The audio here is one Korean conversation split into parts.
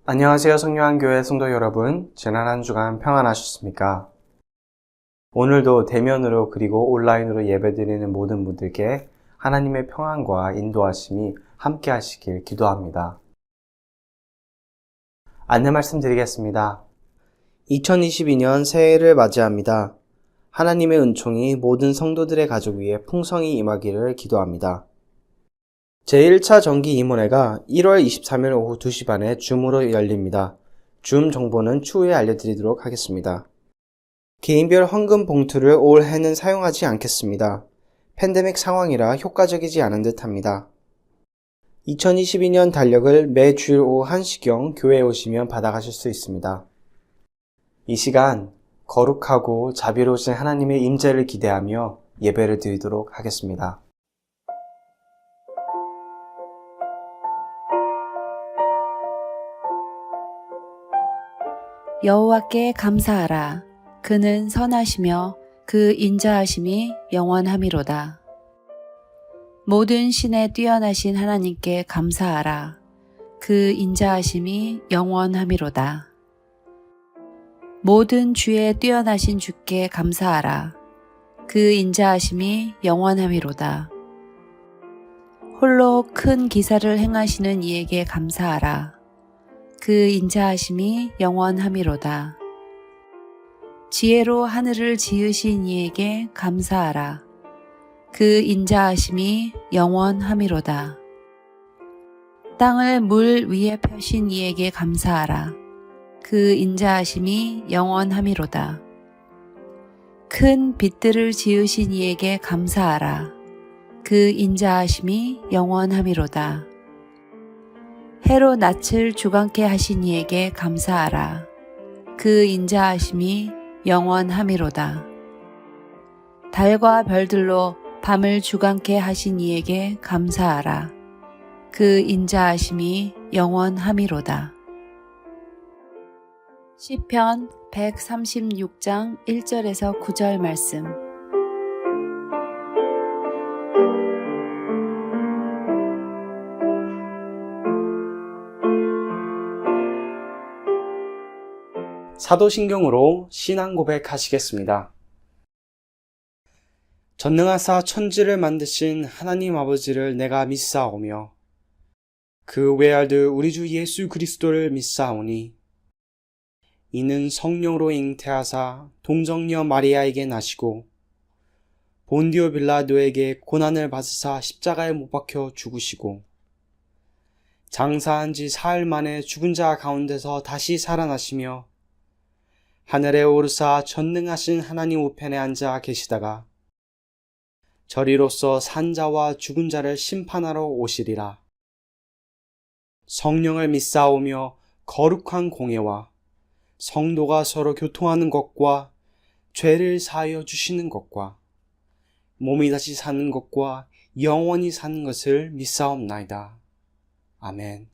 안녕하세요. 성령교회 성도 여러분. 지난 한 주간 평안하셨습니까? 오늘도 대면으로 그리고 온라인으로 예배드리는 모든 분들께 하나님의 평안과 인도하심이 함께 하시길 기도합니다. 안내 말씀드리겠습니다. 2022년 새해를 맞이합니다. 하나님의 은총이 모든 성도들의 가족 위에 풍성히 임하기를 기도합니다. 제1차 정기 임원회가 1월 23일 오후 2시 반에 줌으로 열립니다. 줌 정보는 추후에 알려드리도록 하겠습니다. 개인별 헌금 봉투를 올해는 사용하지 않겠습니다. 팬데믹 상황이라 효과적이지 않은 듯 합니다. 2022년 달력을 매 주일 오후 1시경 교회에 오시면 받아가실 수 있습니다. 이 시간 거룩하고 자비로우신 하나님의 임재를 기대하며 예배를 드리도록 하겠습니다. 여호와께 감사하라. 그는 선하시며 그 인자하심이 영원함이로다. 모든 신에 뛰어나신 하나님께 감사하라. 그 인자하심이 영원함이로다. 모든 주에 뛰어나신 주께 감사하라. 그 인자하심이 영원함이로다. 홀로 큰 기사를 행하시는 이에게 감사하라. 그 인자하심이 영원함이로다. 지혜로 하늘을 지으신 이에게 감사하라. 그 인자하심이 영원함이로다. 땅을 물 위에 펴신 이에게 감사하라. 그 인자하심이 영원함이로다. 큰 빛들을 지으신 이에게 감사하라. 그 인자하심이 영원함이로다. 해로 낯을 주관케 하신 이에게 감사하라. 그 인자하심이 영원함이로다. 달과 별들로 밤을 주관케 하신 이에게 감사하라. 그 인자하심이 영원함이로다. 시편 136장 1절에서 9절 말씀. 사도신경으로 신앙 고백하시겠습니다. 전능하사 천지를 만드신 하나님 아버지를 내가 믿사오며 그 외아들 우리 주 예수 그리스도를 믿사오니 이는 성령으로 잉태하사 동정녀 마리아에게 나시고 본디오 빌라도에게 고난을 받으사 십자가에 못 박혀 죽으시고 장사한 지 사흘 만에 죽은 자 가운데서 다시 살아나시며 하늘에 오르사 전능하신 하나님 우편에 앉아 계시다가 저리로서 산자와 죽은 자를 심판하러 오시리라. 성령을 믿사오며 거룩한 공예와 성도가 서로 교통하는 것과 죄를 사하여 주시는 것과 몸이 다시 사는 것과 영원히 사는 것을 믿사옵나이다. 아멘.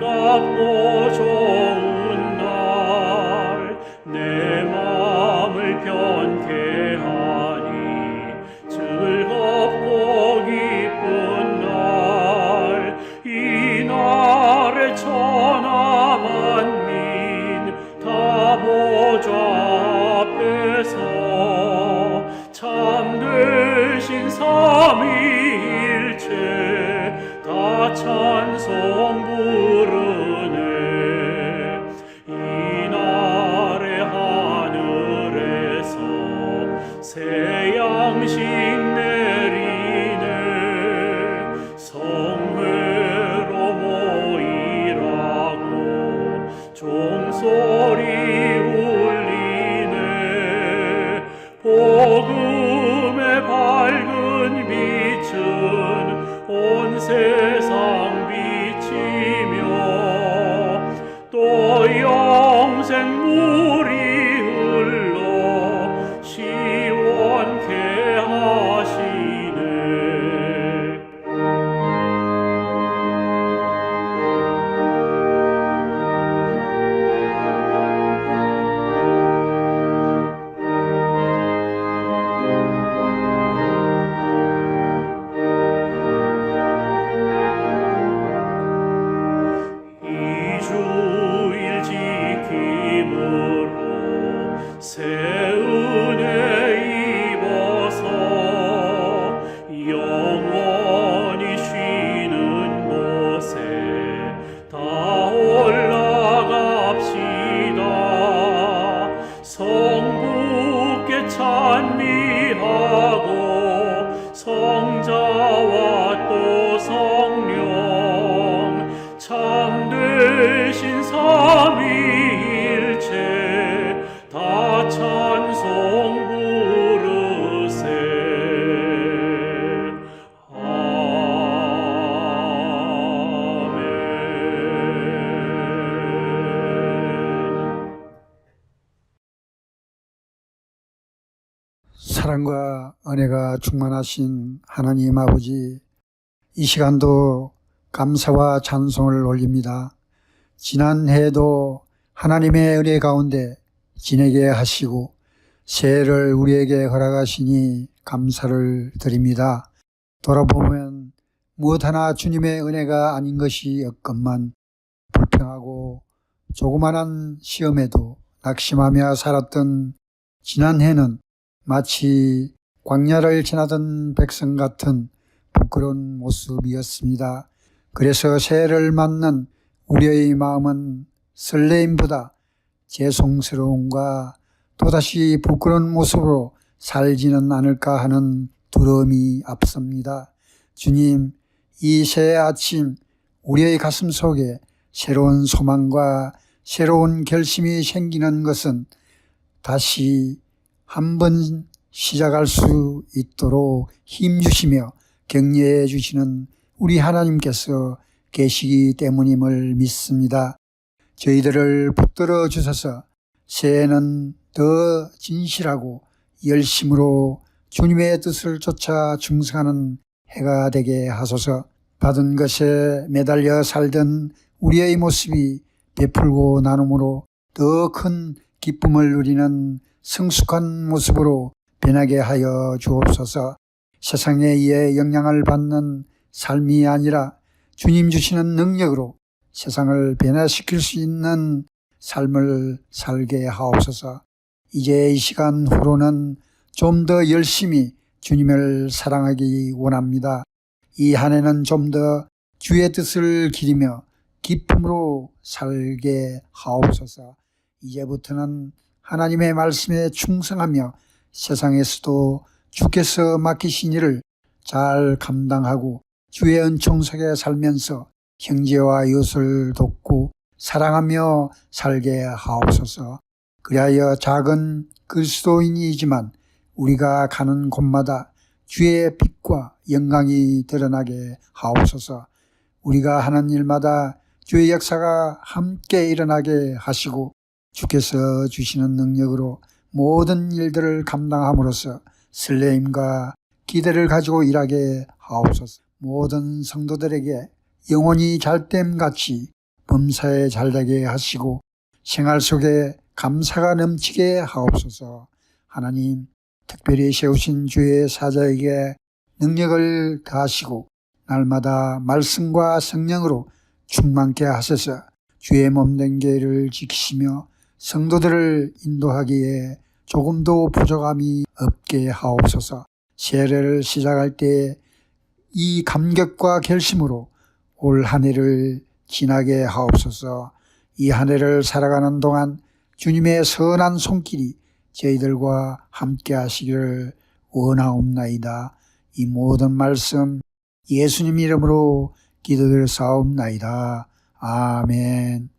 즐겁고 좋은 날 내 마음을 편케 하니 즐겁고 기쁜 날 이 날에 천하 만민 다 보좌 앞에서 참되신 삼위일체 다 찬송 부르네. 이 날에 하늘에서 새 양식 내리네. 성회로 모이라고 종소리 울리네. 복음의 밝은 빛은 온 세상 비치며 또 영생 물이 흘러 시원케 하시네. 이주일 지킴으로 새 은혜 입어서 영원히 쉬는 곳에 다 올라갑시다. 성부께 찬미하고 성자와 또 성령 참되신 삼위일체 다 찬송 부르세. 아멘. 사랑과 은혜가 충만하신 하나님 아버지, 이 시간도 감사와 찬송을 올립니다. 지난해에도 하나님의 은혜 가운데 지내게 하시고 새해를 우리에게 허락하시니 감사를 드립니다. 돌아보면 무엇 하나 주님의 은혜가 아닌 것이 없건만 불평하고 조그만한 시험에도 낙심하며 살았던 지난해는 마치 광야를 지나던 백성 같은 부끄러운 모습이었습니다. 그래서 새해를 맞는 우리의 마음은 설레임보다 죄송스러움과 또다시 부끄러운 모습으로 살지는 않을까 하는 두려움이 앞섭니다. 주님, 이 새해 아침 우리의 가슴 속에 새로운 소망과 새로운 결심이 생기는 것은 다시 한번 시작할 수 있도록 힘주시며 격려해 주시는 우리 하나님께서 계시기 때문임을 믿습니다. 저희들을 붙들어 주셔서 새해는 더 진실하고 열심으로 주님의 뜻을 쫓아 충성하는 해가 되게 하소서. 받은 것에 매달려 살던 우리의 모습이 베풀고 나눔으로 더 큰 기쁨을 누리는 성숙한 모습으로 변하게 하여 주옵소서. 세상에 의해 영향을 받는 삶이 아니라 주님 주시는 능력으로 세상을 변화시킬 수 있는 삶을 살게 하옵소서. 이제 이 시간 후로는 좀 더 열심히 주님을 사랑하기 원합니다. 이 한 해는 좀 더 주의 뜻을 기리며 기쁨으로 살게 하옵소서. 이제부터는 하나님의 말씀에 충성하며 세상에서도 주께서 맡기신 일을 잘 감당하고 주의 은총 속에 살면서 형제와 이웃을 돕고 사랑하며 살게 하옵소서. 그리하여 작은 그리스도인이지만 우리가 가는 곳마다 주의 빛과 영광이 드러나게 하옵소서. 우리가 하는 일마다 주의 역사가 함께 일어나게 하시고 주께서 주시는 능력으로 모든 일들을 감당함으로써 설레임과 기대를 가지고 일하게 하옵소서. 모든 성도들에게 영혼이 잘됨같이 범사에 잘되게 하시고 생활 속에 감사가 넘치게 하옵소서. 하나님, 특별히 세우신 주의 사자에게 능력을 다하시고 날마다 말씀과 성령으로 충만케 하셔서 주의 몸된 교회를 지키시며 성도들을 인도하기에 조금도 부족함이 없게 하옵소서. 세례를 시작할 때 이 감격과 결심으로 올 한 해를 지나게 하옵소서. 이 한 해를 살아가는 동안 주님의 선한 손길이 저희들과 함께 하시기를 원하옵나이다. 이 모든 말씀 예수님 이름으로 기도드렸사옵나이다. 아멘.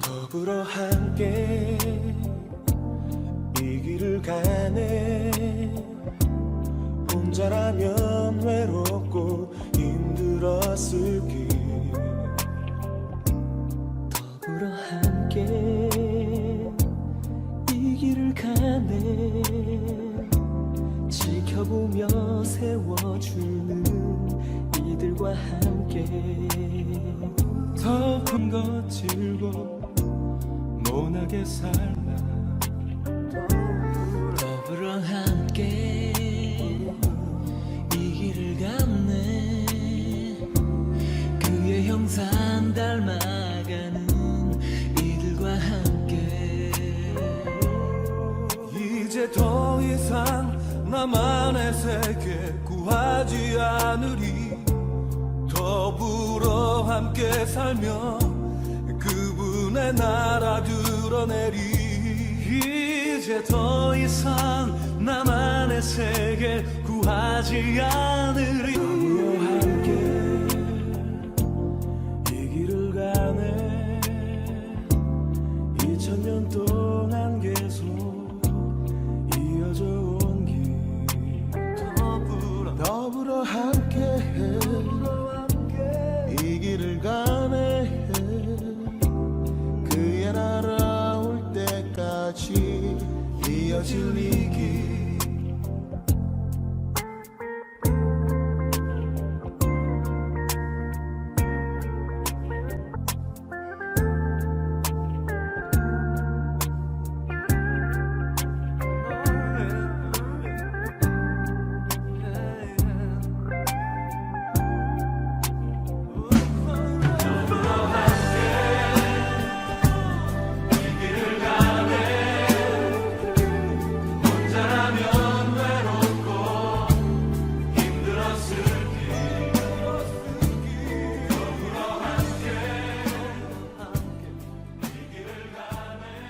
더불어 함께 이 길을 가네. 혼자라면 외롭고 힘들었을 길. 더불어 함께 이 길을 가네. 지켜보며 세워주는 이들과 함께 더 큰 거칠고 모나게 살라. 더불어 함께 이 길을 갔네. 그의 형상 닮아가는 이들과 함께 이제 더 이상 나만의 세계 구하지 않으리. 더불어 함께 살며 그분의 나라 드러내리. 이제 더 이상 나만의 세계 구하지 않으리. 더불어 함께 이 길을 가네. 2000년 동안 계속 이어져 온 길. 더불어 함께 이 길을 가네. 그의 나라 올 때까지 이어질 이 길.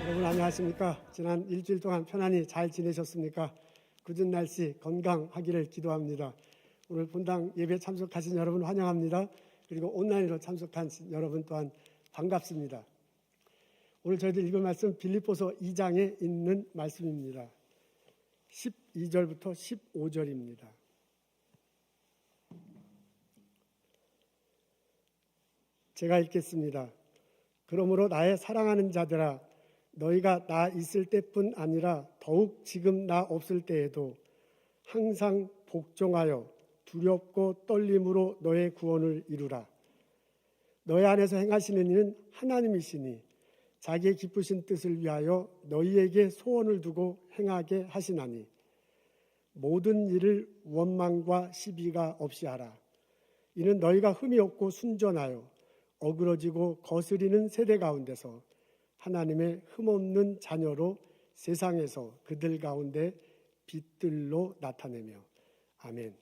여러분 안녕하십니까? 지난 일주일 동안 편안히 잘 지내셨습니까? 굳은 날씨 건강하기를 기도합니다. 오늘 본당 예배 참석하신 여러분 환영합니다. 그리고 온라인으로 참석한 여러분 또한 반갑습니다. 오늘 저희들 읽을 말씀 빌립보서 2장에 있는 말씀입니다. 12절부터 15절입니다. 제가 읽겠습니다. 그러므로 나의 사랑하는 자들아, 너희가 나 있을 때뿐 아니라 더욱 지금 나 없을 때에도 항상 복종하여 두렵고 떨림으로 너의 구원을 이루라. 너희 안에서 행하시는 이는 하나님이시니 자기의 기쁘신 뜻을 위하여 너희에게 소원을 두고 행하게 하시나니 모든 일을 원망과 시비가 없이 하라. 이는 너희가 흠이 없고 순전하여 어그러지고 거스리는 세대 가운데서 하나님의 흠없는 자녀로 세상에서 그들 가운데 빛들로 나타내며. 아멘.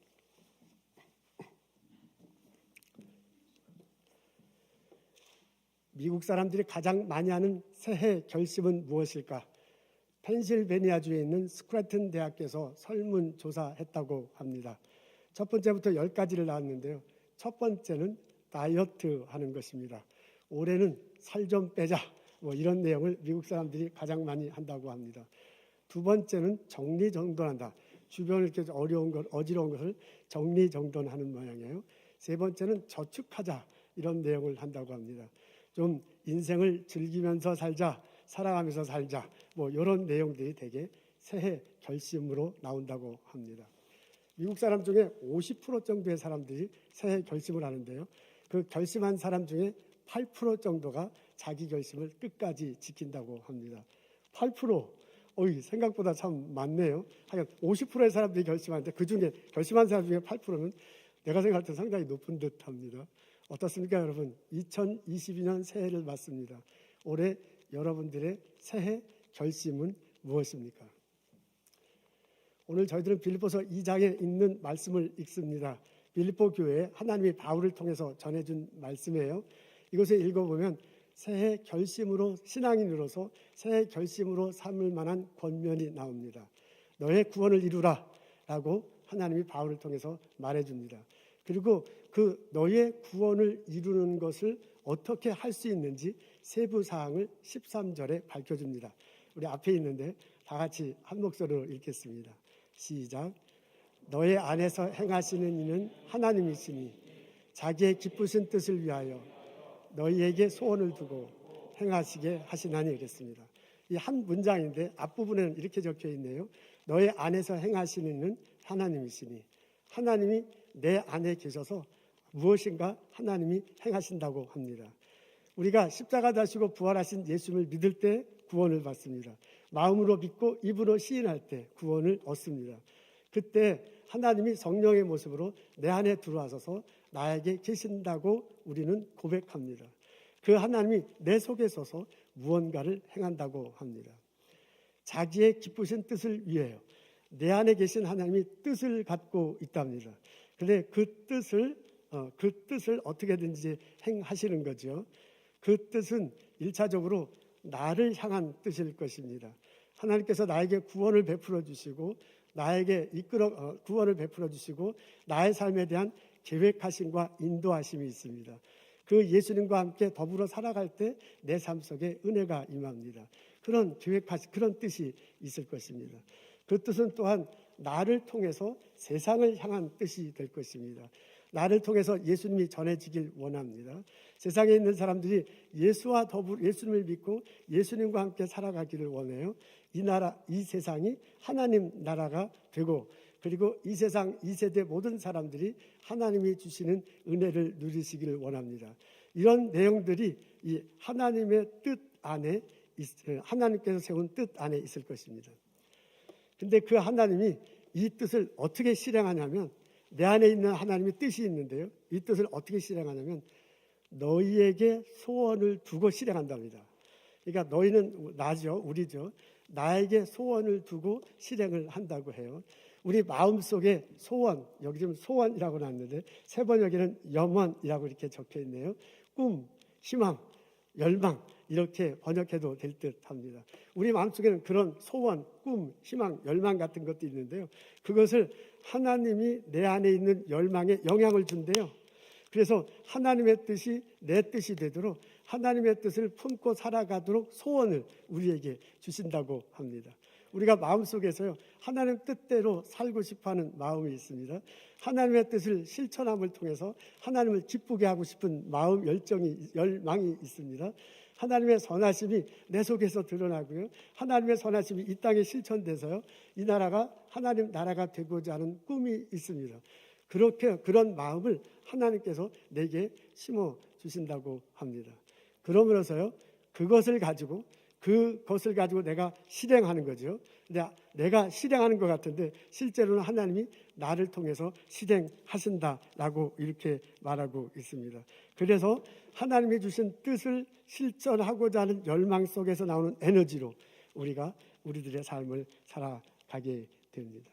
미국 사람들이 가장 많이 하는 새해 결심은 무엇일까? 펜실베니아주에 있는 스크래튼 대학교에서 설문조사했다고 합니다. 첫 번째부터 10가지를 나왔는데요. 첫 번째는 다이어트 하는 것입니다. 올해는 살 좀 빼자, 이런 내용을 미국 사람들이 가장 많이 한다고 합니다. 두 번째는 정리정돈한다. 주변을 이렇게 어지러운 것을 정리정돈하는 모양이에요. 세 번째는 저축하자, 이런 내용을 한다고 합니다. 좀 인생을 즐기면서 살자, 살아가면서 살자, 이런 내용들이 되게 새해 결심으로 나온다고 합니다. 미국 사람 중에 50% 정도의 사람들이 새해 결심을 하는데요. 그 결심한 사람 중에 8% 정도가 자기 결심을 끝까지 지킨다고 합니다. 8%, 생각보다 참 많네요. 하여간 50%의 사람들이 결심하는데 그 중에 결심한 사람 중에 8%는 내가 생각할 때 상당히 높은 듯 합니다. 어떻습니까, 여러분? 2022년 새해를 맞습니다. 올해 여러분들의 새해 결심은 무엇입니까? 오늘 저희들은 빌립보서 2장에 있는 말씀을 읽습니다. 빌립보 교회에 하나님이 바울을 통해서 전해준 말씀이에요. 이것을 읽어보면 새해 결심으로 신앙인으로서 새해 결심으로 삼을 만한 권면이 나옵니다. 너의 구원을 이루라 라고 하나님이 바울을 통해서 말해줍니다. 그리고 그 너의 구원을 이루는 것을 어떻게 할 수 있는지 세부 사항을 13절에 밝혀줍니다. 우리 앞에 있는데 다 같이 한 목소리로 읽겠습니다. 시작. 너의 안에서 행하시는 이는 하나님이시니 자기의 기쁘신 뜻을 위하여 너희에게 소원을 두고 행하시게 하시나니. 이겠습니다. 이 한 문장인데 앞부분에는 이렇게 적혀 있네요. 너의 안에서 행하시는 이는 하나님이시니. 하나님이 내 안에 계셔서 무엇인가 하나님이 행하신다고 합니다. 우리가 십자가 다시고 부활하신 예수님을 믿을 때 구원을 받습니다. 마음으로 믿고 입으로 시인할 때 구원을 얻습니다. 그때 하나님이 성령의 모습으로 내 안에 들어와서 나에게 계신다고 우리는 고백합니다. 그 하나님이 내 속에 서서 무언가를 행한다고 합니다. 자기의 기쁘신 뜻을 위하여 내 안에 계신 하나님이 뜻을 갖고 있답니다. 그런데 그 뜻을 어떻게든지 행하시는 거죠. 그 뜻은 1차적으로 나를 향한 뜻일 것입니다. 하나님께서 나에게 구원을 베풀어 주시고 나에게 구원을 베풀어 주시고 나의 삶에 대한 계획하심과 인도하심이 있습니다. 그 예수님과 함께 더불어 살아갈 때 내 삶 속에 은혜가 임합니다. 그런 그런 뜻이 있을 것입니다. 그 뜻은 또한 나를 통해서 세상을 향한 뜻이 될 것입니다. 나를 통해서 예수님이 전해지길 원합니다. 세상에 있는 사람들이 예수와 더불어 예수님을 믿고 예수님과 함께 살아가기를 원해요. 이 세상이 하나님 나라가 되고, 그리고 이 세상, 이 세대 모든 사람들이 하나님이 주시는 은혜를 누리시기를 원합니다. 이런 내용들이 이 하나님의 뜻 안에, 하나님께서 세운 뜻 안에 있을 것입니다. 근데 그 하나님이 이 뜻을 어떻게 실행하냐면, 내 안에 있는 하나님의 뜻이 있는데요. 이 뜻을 어떻게 실행하냐면 너희에게 소원을 두고 실행한답니다. 그러니까 너희는 나죠, 우리죠. 나에게 소원을 두고 실행을 한다고 해요. 우리 마음속에 소원, 여기 지금 소원이라고 나왔는데 세 번역에는 염원이라고 이렇게 적혀 있네요. 꿈, 희망, 열망, 이렇게 번역해도 될 듯 합니다. 우리 마음속에는 그런 소원, 꿈, 희망, 열망 같은 것도 있는데요. 그것을 하나님이 내 안에 있는 열망에 영향을 준대요. 그래서 하나님의 뜻이 내 뜻이 되도록 하나님의 뜻을 품고 살아가도록 소원을 우리에게 주신다고 합니다. 우리가 마음속에서요, 하나님 뜻대로 살고 싶어하는 마음이 있습니다. 하나님의 뜻을 실천함을 통해서 하나님을 기쁘게 하고 싶은 마음, 열망이 있습니다. 하나님의 선하심이 내 속에서 드러나고요, 하나님의 선하심이 이 땅에 실천돼서요, 이 나라가 하나님 나라가 되고자 하는 꿈이 있습니다. 그런 마음을 하나님께서 내게 심어 주신다고 합니다. 그러므로서요, 그것을 가지고 내가 실행하는 거죠. 근데 내가 실행하는 것 같은데 실제로는 하나님이 나를 통해서 실행하신다라고 이렇게 말하고 있습니다. 그래서 하나님이 주신 뜻을 실천하고자 하는 열망 속에서 나오는 에너지로 우리가 우리들의 삶을 살아가게 됩니다.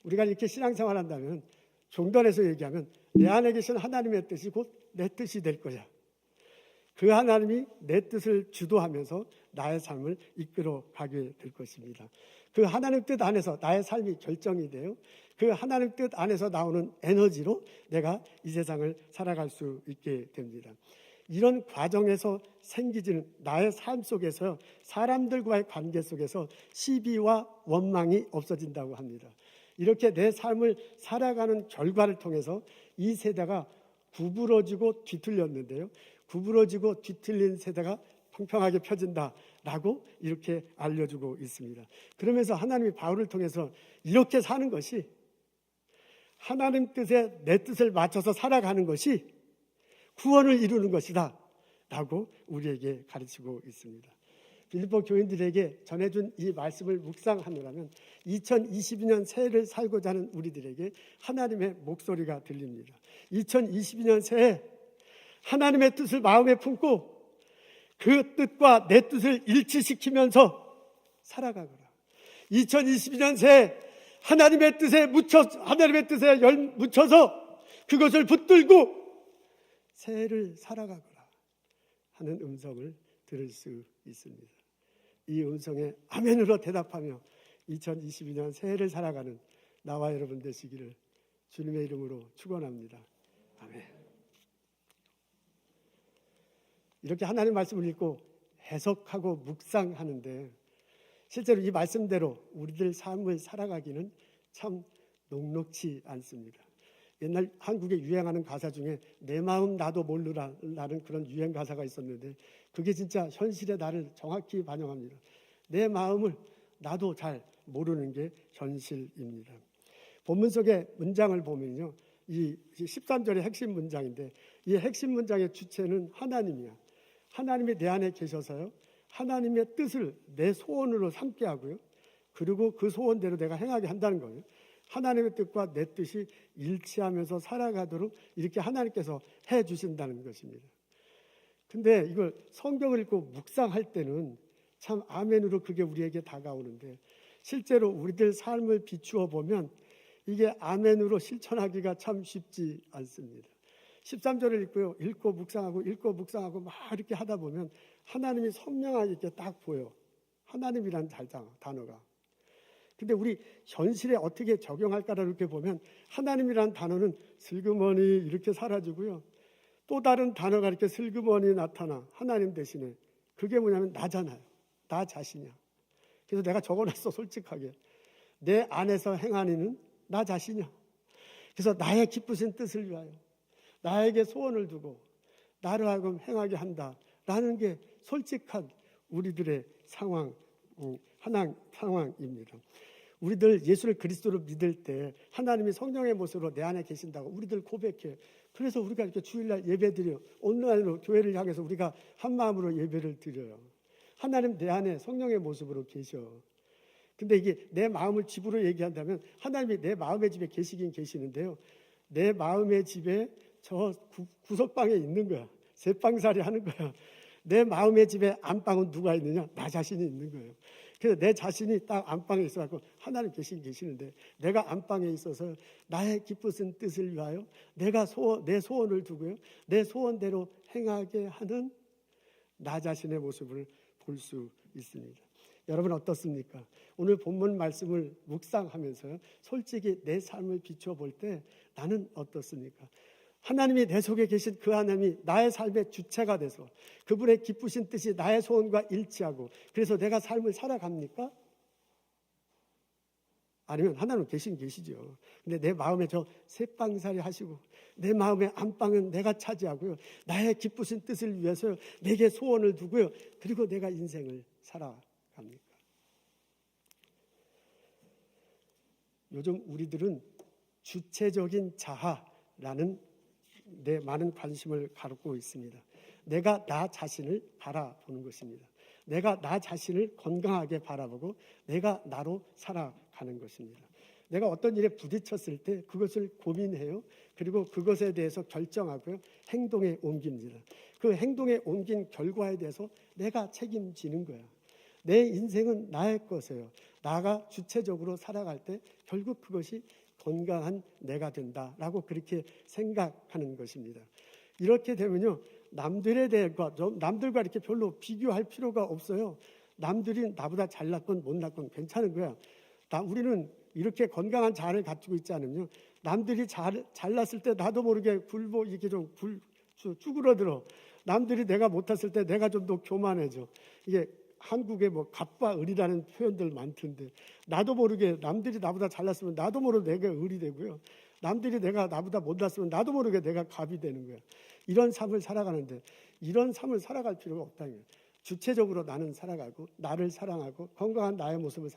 우리가 이렇게 신앙생활 한다면 종단에서 얘기하면 내 안에 계신 하나님의 뜻이 곧 내 뜻이 될 거야. 그 하나님이 내 뜻을 주도하면서 나의 삶을 이끌어 가게 될 것입니다. 그 하나님 뜻 안에서 나의 삶이 결정이 돼요. 그 하나님 뜻 안에서 나오는 에너지로 내가 이 세상을 살아갈 수 있게 됩니다. 이런 과정에서 생기지는 나의 삶 속에서 사람들과의 관계 속에서 시비와 원망이 없어진다고 합니다. 이렇게 내 삶을 살아가는 결과를 통해서 이 세대가 구부러지고 뒤틀렸는데요. 구부러지고 뒤틀린 세대가 평평하게 펴진다라고 이렇게 알려주고 있습니다. 그러면서 하나님이 바울을 통해서 이렇게 사는 것이 하나님 뜻에 내 뜻을 맞춰서 살아가는 것이 구원을 이루는 것이다 라고 우리에게 가르치고 있습니다. 빌립보 교인들에게 전해준 이 말씀을 묵상하느라면 2022년 새해를 살고자 하는 우리들에게 하나님의 목소리가 들립니다. 2022년 새해 하나님의 뜻을 마음에 품고 그 뜻과 내 뜻을 일치시키면서 살아가거라. 2022년 새해 하나님의 뜻에 묻혀서 그것을 붙들고 새해를 살아가거라 하는 음성을 들을 수 있습니다. 이 음성에 아멘으로 대답하며 2022년 새해를 살아가는 나와 여러분 되시기를 주님의 이름으로 축원합니다. 아멘. 이렇게 하나님 말씀을 읽고 해석하고 묵상하는데 실제로 이 말씀대로 우리들 삶을 살아가기는 참 녹록지 않습니다. 옛날 한국에 유행하는 가사 중에 내 마음 나도 모르라는 그런 유행 가사가 있었는데 그게 진짜 현실의 나를 정확히 반영합니다. 내 마음을 나도 잘 모르는 게 현실입니다. 본문 속의 문장을 보면요, 이 13절의 핵심 문장인데 이 핵심 문장의 주체는 하나님이야. 하나님이 내 안에 계셔서요, 하나님의 뜻을 내 소원으로 삼게 하고요, 그리고 그 소원대로 내가 행하게 한다는 거예요. 하나님의 뜻과 내 뜻이 일치하면서 살아가도록 이렇게 하나님께서 해 주신다는 것입니다. 근데 이걸 성경을 읽고 묵상할 때는 참 아멘으로 그게 우리에게 다가오는데 실제로 우리들 삶을 비추어 보면 이게 아멘으로 실천하기가 참 쉽지 않습니다. 13절을 읽고 묵상하고 막 이렇게 하다 보면 하나님이 선명하게 이렇게 딱 보여. 하나님이라는 단어가. 근데 우리 현실에 어떻게 적용할까를 이렇게 보면 하나님이라는 단어는 슬그머니 이렇게 사라지고요. 또 다른 단어가 이렇게 슬그머니 나타나. 하나님 대신에. 그게 뭐냐면 나잖아요. 나 자신이야. 그래서 내가 적어놨어, 솔직하게. 내 안에서 행하니는 나 자신이야. 그래서 나의 기쁘신 뜻을 위하여 나에게 소원을 두고 나를 하여금 행하게 한다라는 게 솔직한 우리들의 상황입니다. 우리들 예수를 그리스도로 믿을 때 하나님이 성령의 모습으로 내 안에 계신다고 우리들 고백해. 그래서 우리가 이렇게 주일날 예배드려. 온라인으로 교회를 향해서 우리가 한 마음으로 예배를 드려요. 하나님 내 안에 성령의 모습으로 계셔. 근데 이게 내 마음을 집으로 얘기한다면 하나님이 내 마음의 집에 계시긴 계시는데요, 내 마음의 집에 저 구석방에 있는 거야. 새방살이 하는 거야. 내 마음의 집에 안방은 누가 있느냐? 나 자신이 있는 거예요. 그래서 내 자신이 딱 안방에 있어갖고 하나님 계시는데 내가 안방에 있어서 나의 기쁘신 뜻을 위하여 내가 내 소원을 두고요, 내 소원대로 행하게 하는 나 자신의 모습을 볼 수 있습니다. 여러분 어떻습니까? 오늘 본문 말씀을 묵상하면서요, 솔직히 내 삶을 비추어 볼 때 나는 어떻습니까? 하나님이 내 속에 계신 그 하나님이 나의 삶의 주체가 돼서 그분의 기쁘신 뜻이 나의 소원과 일치하고 그래서 내가 삶을 살아갑니까? 아니면 하나님은 계시죠. 근데 내 마음에 저 새방살이 하시고 내 마음의 안방은 내가 차지하고요, 나의 기쁘신 뜻을 위해서 내게 소원을 두고요, 그리고 내가 인생을 살아갑니까? 요즘 우리들은 주체적인 자아라는 데 많은 관심을 갖고 있습니다. 내가 나 자신을 바라보는 것입니다. 내가 나 자신을 건강하게 바라보고 내가 나로 살아가는 것입니다. 내가 어떤 일에 부딪혔을 때 그것을 고민해요. 그리고 그것에 대해서 결정하고요. 행동에 옮깁니다. 그 행동에 옮긴 결과에 대해서 내가 책임지는 거야. 내 인생은 나의 것이에요. 나가 주체적으로 살아갈 때 결국 그것이 건강한 내가 된다라고 그렇게 생각하는 것입니다. 이렇게 되면요. 남들과 이렇게 별로 비교할 필요가 없어요. 남들이 나보다 잘났건 못났건 괜찮은 거야. 우리는 이렇게 건강한 자아를 갖추고 있지 않으면요. 남들이 잘났을 때 나도 모르게 이렇게 좀 쭈그러들어. 남들이 내가 못했을 때 내가 좀 더 교만해져. 이게 한국에 뭐 갑과 을이라는 표현들 많던데 나도 모르게 남들이 나보다 잘났으면 나도 모르게 내가 을이 되고요. 남들이 나보다 못났으면 나도 모르게 내가 갑이 되는 거야. 이런 삶을 살아가는데 이런 삶을 살아갈 필요가 없다는 거예요. 주체적으로 나는 살아가고 나를 사랑하고 건강한 나의 모습을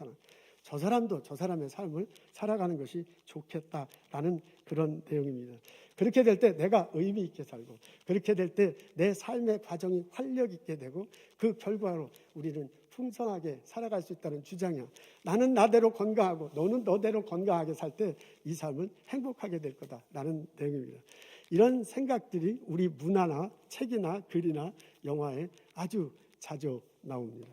저 사람도 저 사람의 삶을 살아가는 것이 좋겠다라는 그런 내용입니다. 그렇게 될 때 내가 의미 있게 살고 그렇게 될 때 내 삶의 과정이 활력 있게 되고 그 결과로 우리는 풍성하게 살아갈 수 있다는 주장이야. 나는 나대로 건강하고 너는 너대로 건강하게 살 때 이 삶은 행복하게 될 거다라는 내용입니다. 이런 생각들이 우리 문화나 책이나 글이나 영화에 아주 자주 나옵니다.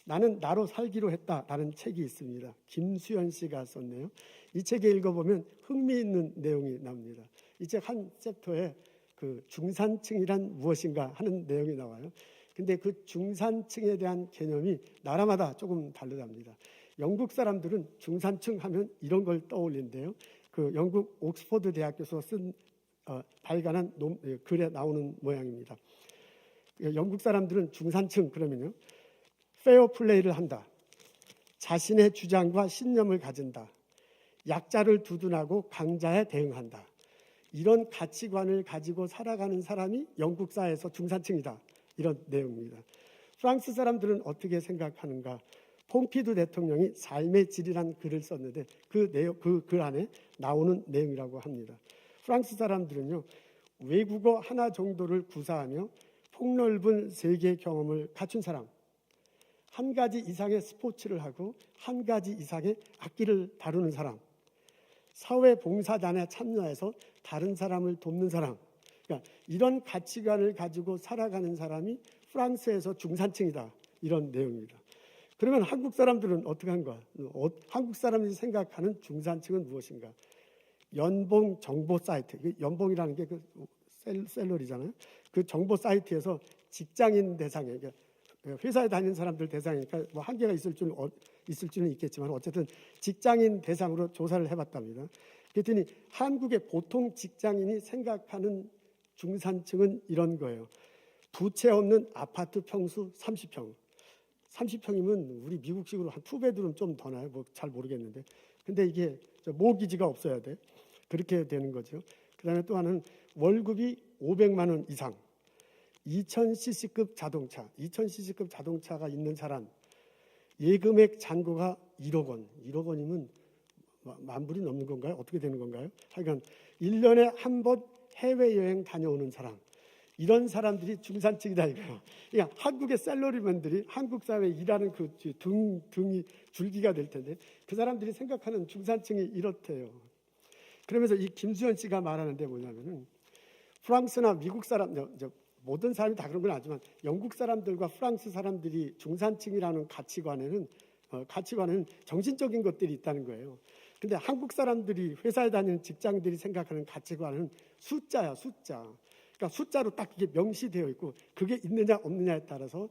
나는 나로 살기로 했다라는 책이 있습니다. 김수현 씨가 썼네요. 이 책에 읽어보면 흥미있는 내용이 나옵니다. 이 책 한 챕터에 그 중산층이란 무엇인가 하는 내용이 나와요. 근데 그 중산층에 대한 개념이 나라마다 조금 다르답니다. 영국 사람들은 중산층 하면 이런 걸 떠올린대요. 그 영국 옥스퍼드 대학교에서 발간한 글에 나오는 모양입니다. 영국 사람들은 중산층 그러면요. 페어 플레이를 한다. 자신의 주장과 신념을 가진다. 약자를 두둔하고 강자에 대응한다. 이런 가치관을 가지고 살아가는 사람이 영국 사회에서 중산층이다. 이런 내용입니다. 프랑스 사람들은 어떻게 생각하는가? 폼피두 대통령이 삶의 질이라는 글을 썼는데 그 글 안에 나오는 내용이라고 합니다. 프랑스 사람들은요. 외국어 하나 정도를 구사하며 폭넓은 세계 경험을 갖춘 사람, 한 가지 이상의 스포츠를 하고 한 가지 이상의 악기를 다루는 사람, 사회봉사단에 참여해서 다른 사람을 돕는 사람, 그러니까 이런 가치관을 가지고 살아가는 사람이 프랑스에서 중산층이다. 이런 내용입니다. 그러면 한국 사람들은 어떻게 한가? 한국 사람들이 생각하는 중산층은 무엇인가? 연봉 정보 사이트, 연봉이라는 게 그 셀러리잖아요. 그 정보 사이트에서 직장인 대상에, 회사에 다니는 사람들 대상이니까 뭐 한계가 있을 줄은 있겠지만 어쨌든 직장인 대상으로 조사를 해봤답니다. 그랬더니 한국의 보통 직장인이 생각하는 중산층은 이런 거예요. 부채 없는 아파트 평수 30평. 30평이면 우리 미국식으로 한 투베드룸 좀 더 나요. 뭐 잘 모르겠는데. 근데 이게 모기지가 없어야 돼. 그렇게 되는 거죠. 그다음에 또 하나는 월급이 500만 원 이상. 2000cc급 자동차, 2000cc급 자동차가 있는 사람, 예금액 잔고가 1억 원, 1억 원이면 만 불이 넘는 건가요? 어떻게 되는 건가요? 하여간 1년에 한 번 해외여행 다녀오는 사람, 이런 사람들이 중산층이다 이거예요. 그러니까 한국의 셀러리맨들이 한국 사회에 일하는 그 등이 줄기가 될 텐데 그 사람들이 생각하는 중산층이 이렇대요. 그러면서 이 김수현 씨가 말하는데 뭐냐면은 프랑스나 미국 사람, 모든 사람이 다 그런 건 아니지만 영국 사람들과 프랑스 사람들이 중산층이라는 가치관에는 정신적인 것들이 있다는 거예요. 근데 한국 사람들이 회사에 다니는 직장들이 생각하는 가치관은 숫자야, 숫자. 그러니까 숫자로 딱 이게 명시되어 있고 그게 있느냐 없느냐에 따라서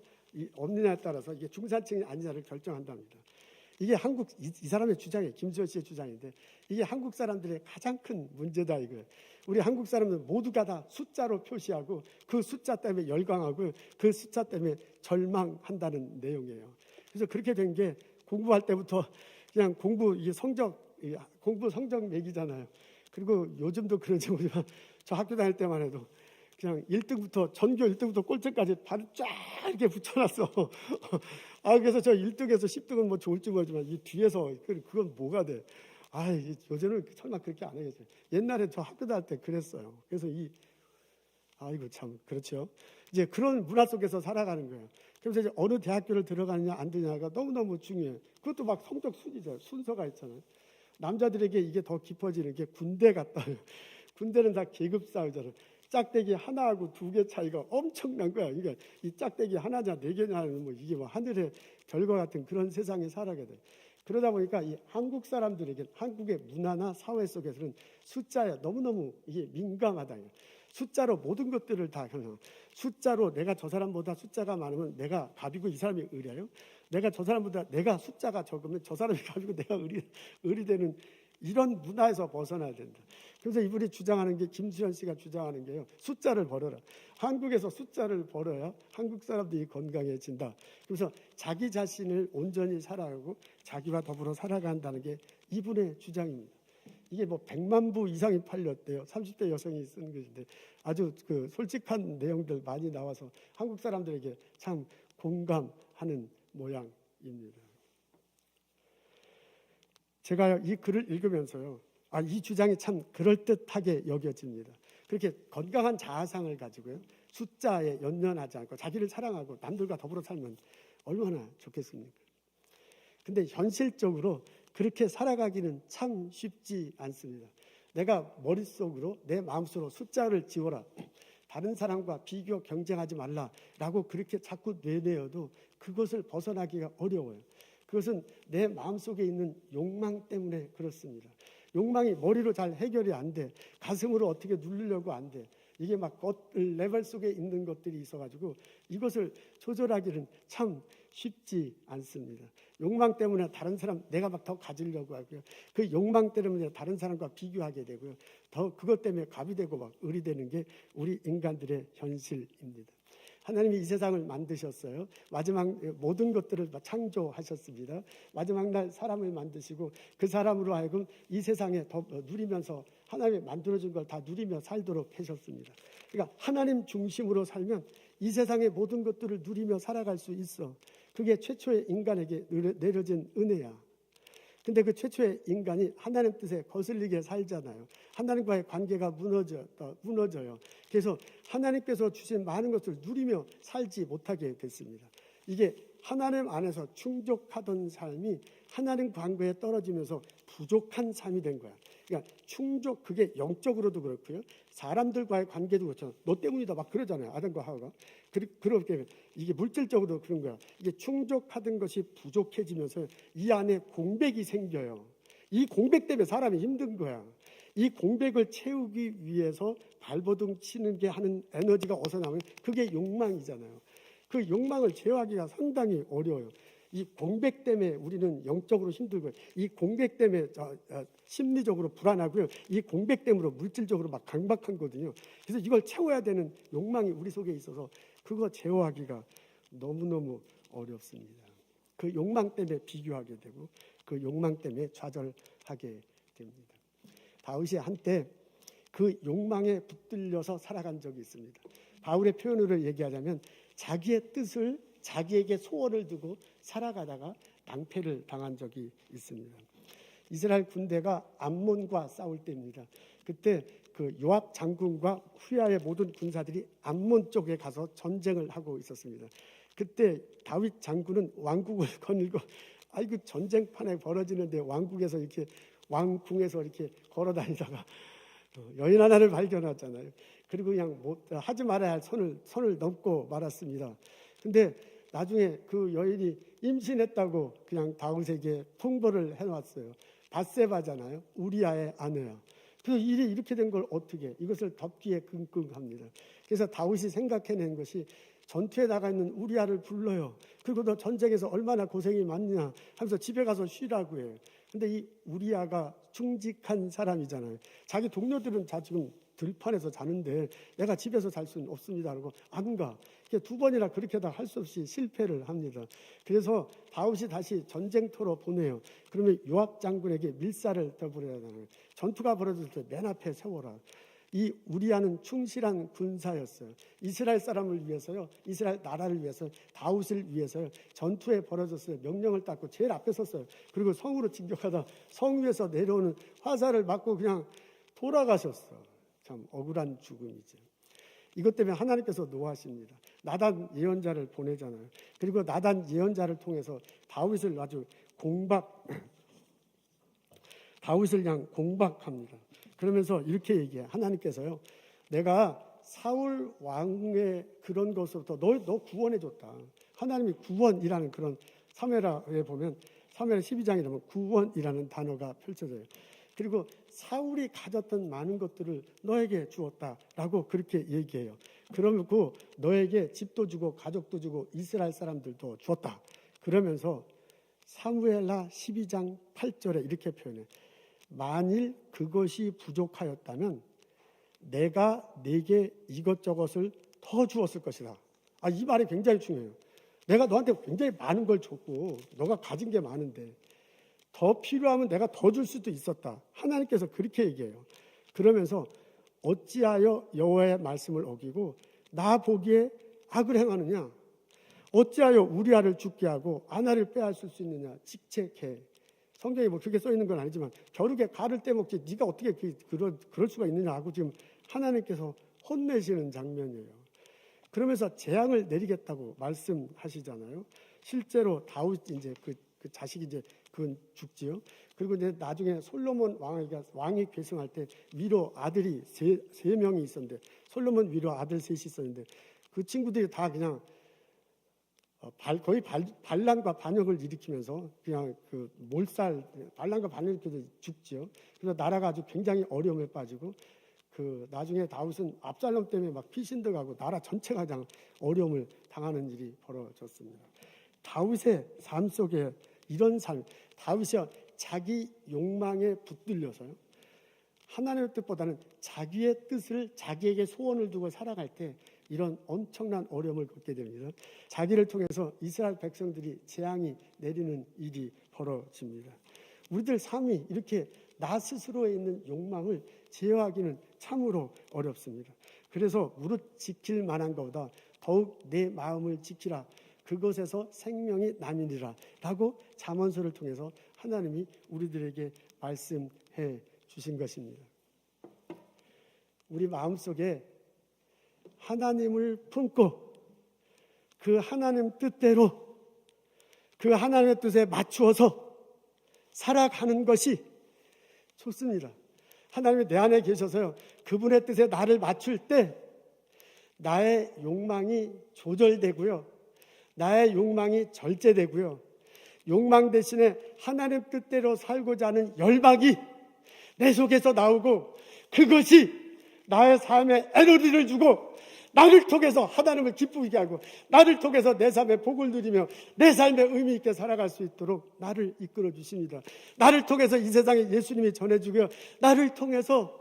이게 중산층이 아니냐를 결정한답니다. 이게 이 사람의 주장이에요. 김수현 씨의 주장인데 이게 한국 사람들의 가장 큰 문제다 이거예요. 우리 한국 사람들은 모두가 다 숫자로 표시하고 그 숫자 때문에 열광하고 그 숫자 때문에 절망한다는 내용이에요. 그래서 그렇게 된 게 공부할 때부터 그냥 공부 성적 매기잖아요. 그리고 요즘도 그런지 모르지만 저 학교 다닐 때만 해도 그냥 1등부터 전교 1등부터 꼴찌까지 발을 쫙 이렇게 붙여놨어. 그래서 저 1등에서 10등은 뭐 좋을지 모르지만 이 뒤에서 그건 뭐가 돼? 요즘은 설마 그렇게 안 하겠어요. 옛날에 저 학교 다닐 때 그랬어요. 그래서 아이고 참 그렇죠. 이제 그런 문화 속에서 살아가는 거예요. 그래서 이제 어느 대학교를 들어가느냐 안 되냐가 너무너무 중요해요. 그것도 막 성적 순위죠. 순서가 있잖아요. 남자들에게 이게 더 깊어지는 게 군대 같다. 군대는 다 계급 싸우잖아요. 짝대기 하나하고 2개 차이가 엄청난 거야. 그러니까 이 짝대기 하나냐 4개냐는 뭐 이게 뭐 하늘의 별과 같은 그런 세상에 살아가게 돼. 그러다 보니까 이 한국 사람들에게 한국의 문화나 사회 속에서는 숫자에 너무너무 이게 민감하다. 숫자로 모든 것들을 다 하는. 숫자로 내가 저 사람보다 숫자가 많으면 내가 갑이고 이 사람이 을이에요. 내가 저 사람보다 내가 숫자가 적으면 저 사람이 갑이고 내가 을이 되는 이런 문화에서 벗어나야 된다. 그래서 이분이 주장하는 게 김수현 씨가 주장하는 게요. 숫자를 벌어라. 한국에서 숫자를 벌어야 한국 사람들이 건강해진다. 그래서 자기 자신을 온전히 살아가고 자기와 더불어 살아간다는 게 이분의 주장입니다. 이게 뭐 100만 부 이상이 팔렸대요. 30대 여성이 쓴 것인데 아주 그 솔직한 내용들 많이 나와서 한국 사람들에게 참 공감하는 모양입니다. 제가 이 글을 읽으면서요. 이 주장이 참 그럴듯하게 여겨집니다. 그렇게 건강한 자아상을 가지고요. 숫자에 연연하지 않고 자기를 사랑하고 남들과 더불어 살면 얼마나 좋겠습니까? 근데 현실적으로 그렇게 살아가기는 참 쉽지 않습니다. 내가 머릿속으로 내 마음속으로 숫자를 지워라. 다른 사람과 비교 경쟁하지 말라라고 그렇게 자꾸 내내어도 그것을 벗어나기가 어려워요. 그것은 내 마음속에 있는 욕망 때문에 그렇습니다. 욕망이 머리로 잘 해결이 안 돼. 가슴으로 어떻게 누르려고 안 돼. 이게 막 레벨 속에 있는 것들이 있어가지고 이것을 조절하기는 참 쉽지 않습니다. 욕망 때문에 다른 사람 내가 막 더 가지려고 하고요. 그 욕망 때문에 다른 사람과 비교하게 되고요. 더 그것 때문에 갑이 되고 막 을이 되는 게 우리 인간들의 현실입니다. 하나님이 이 세상을 만드셨어요. 마지막 모든 것들을 창조하셨습니다. 마지막 날 사람을 만드시고 그 사람으로 하여금 이 세상에 더 누리면서 하나님이 만들어준 걸 다 누리며 살도록 하셨습니다. 그러니까 하나님 중심으로 살면 이 세상의 모든 것들을 누리며 살아갈 수 있어. 그게 최초의 인간에게 내려진 은혜야. 근데 그 최초의 인간이 하나님 뜻에 거슬리게 살잖아요. 하나님과의 관계가 무너져요. 그래서 하나님께서 주신 많은 것을 누리며 살지 못하게 됐습니다. 이게 하나님 안에서 충족하던 삶이 하나님 관계에 떨어지면서 부족한 삶이 된 거야. 그러니까 그게 영적으로도 그렇고요. 사람들과의 관계도 그렇죠. 너 때문이다 막 그러잖아요. 아담과 하와가. 그렇게 이게 물질적으로도 그런 거야. 이게 충족하던 것이 부족해지면서 이 안에 공백이 생겨요. 이 공백 때문에 사람이 힘든 거야. 이 공백을 채우기 위해서 발버둥 치는 게 하는 에너지가 어디서 나오면 그게 욕망이잖아요. 그 욕망을 제어하기가 상당히 어려워요. 이 공백 때문에 우리는 영적으로 힘들고요. 이 공백 때문에 심리적으로 불안하고요. 이 공백 때문에 물질적으로 막 강박한 거거든요. 그래서 이걸 채워야 되는 욕망이 우리 속에 있어서 그거 제어하기가 너무너무 어렵습니다. 그 욕망 때문에 비교하게 되고 그 욕망 때문에 좌절하게 됩니다. 다윗이 한때 그 욕망에 붙들려서 살아간 적이 있습니다. 바울의 표현으로 얘기하자면 자기의 뜻을 자기에게 소원을 두고 살아가다가 낭패를 당한 적이 있습니다. 이스라엘 군대가 암몬과 싸울 때입니다. 그때 그 요압 장군과 후야의 모든 군사들이 암몬 쪽에 가서 전쟁을 하고 있었습니다. 그때 다윗 장군은 왕국을 거닐고 아이고 전쟁판에 벌어지는데 왕국에서 이렇게 왕궁에서 이렇게 걸어다니다가 여인 하나를 발견하잖아요. 그리고 그냥 하지 말아야 할 선을 넘고 말았습니다. 근데 나중에 그 여인이 임신했다고 그냥 다윗에게 통보를 해놨어요. 밧세바잖아요. 우리아의 아내야. 그래서 일이 이렇게 된 걸 어떻게 이것을 덮기에 끙끙합니다. 그래서 다윗이 생각해낸 것이 전투에 나가 있는 우리아를 불러요. 그리고 너 전쟁에서 얼마나 고생이 많냐 하면서 집에 가서 쉬라고 해요. 근데 이 우리아가 충직한 사람이잖아요. 자기 동료들은 다 지금 들판에서 자는데 내가 집에서 잘 수는 없습니다. 그러고 안 가. 2번이나 그렇게 다 할 수 없이 실패를 합니다. 그래서 다윗이 다시 전쟁터로 보내요. 그러면 요압 장군에게 밀사를 떠버려야 하는 전투가 벌어질 때 맨 앞에 세워라. 이 우리아는 충실한 군사였어요. 이스라엘 사람을 위해서요. 이스라엘 나라를 위해서 다윗을 위해서요. 전투에 벌어졌어요. 명령을 따고 제일 앞에 섰어요. 그리고 성으로 진격하다 성 위에서 내려오는 화살을 맞고 그냥 돌아가셨어. 참 억울한 죽음이죠. 이것 때문에 하나님께서 노하십니다. 나단 예언자를 보내잖아요. 그리고 나단 예언자를 통해서 다윗을 아주 다윗을 그냥 공박합니다. 그러면서 이렇게 얘기해요. 하나님께서요, 내가 사울 왕의 그런 것으로부터 너 구원해줬다. 하나님이 구원이라는 그런 사무엘하에 보면 사무엘 12장에 보면 구원이라는 단어가 펼쳐져요. 그리고 사울이 가졌던 많은 것들을 너에게 주었다라고 그렇게 얘기해요. 그러고 너에게 집도 주고 가족도 주고 이스라엘 사람들도 주었다. 그러면서 사무엘하 12장 8절에 이렇게 표현해요. 만일 그것이 부족하였다면 내가 네게 이것저것을 더 주었을 것이다. 이 말이 굉장히 중요해요. 내가 너한테 굉장히 많은 걸 줬고 너가 가진 게 많은데 더 필요하면 내가 더 줄 수도 있었다. 하나님께서 그렇게 얘기해요. 그러면서 어찌하여 여호와의 말씀을 어기고 나 보기에 악을 행하느냐? 어찌하여 우리아를 죽게 하고 아나를 빼앗을 수 있느냐? 직책해. 성경에 뭐 그렇게 써 있는 건 아니지만 겨루게 가를 떼먹지 네가 어떻게 그럴 수가 있느냐 하고 지금 하나님께서 혼내시는 장면이에요. 그러면서 재앙을 내리겠다고 말씀하시잖아요. 실제로 다윗 이제 그 자식이 이제 그건 죽지요. 그리고 이제 나중에 솔로몬 왕이 계승할 때 위로 아들이 세 명이 있었는데 솔로몬 위로 아들 셋이 있었는데 그 친구들이 다 그냥 거의 반란과 반역을 일으키면서 그냥 그 반란과 반역을 일으켜서 죽지요. 그래서 나라가 아주 굉장히 어려움에 빠지고 그 나중에 다윗은 압살롬 때문에 막 피신들어가고 나라 전체가 그냥 어려움을 당하는 일이 벌어졌습니다. 다윗의 삶 속에 이런 삶, 다윗이 자기 욕망에 붙들려서요. 하나님의 뜻보다는 자기의 뜻을 자기에게 소원을 두고 살아갈 때 이런 엄청난 어려움을 겪게 됩니다. 자기를 통해서 이스라엘 백성들이 재앙이 내리는 일이 벌어집니다. 우리들 삶이 이렇게 나 스스로에 있는 욕망을 제어하기는 참으로 어렵습니다. 그래서 무릇 지킬 만한 것보다 더욱 내 마음을 지키라. 그것에서 생명이 나뉘리라 라고 잠언서를 통해서 하나님이 우리들에게 말씀해 주신 것입니다. 우리 마음속에 하나님을 품고 그 하나님 뜻대로 그 하나님의 뜻에 맞추어서 살아가는 것이 좋습니다. 하나님이 내 안에 계셔서요, 그분의 뜻에 나를 맞출 때 나의 욕망이 조절되고요, 나의 욕망이 절제되고요, 욕망 대신에 하나님 뜻대로 살고자 하는 열망이 내 속에서 나오고 그것이 나의 삶에 에너지를 주고 나를 통해서 하나님을 기쁘게 하고 나를 통해서 내 삶에 복을 누리며 내 삶에 의미 있게 살아갈 수 있도록 나를 이끌어 주십니다. 나를 통해서 이 세상에 예수님이 전해주고요, 나를 통해서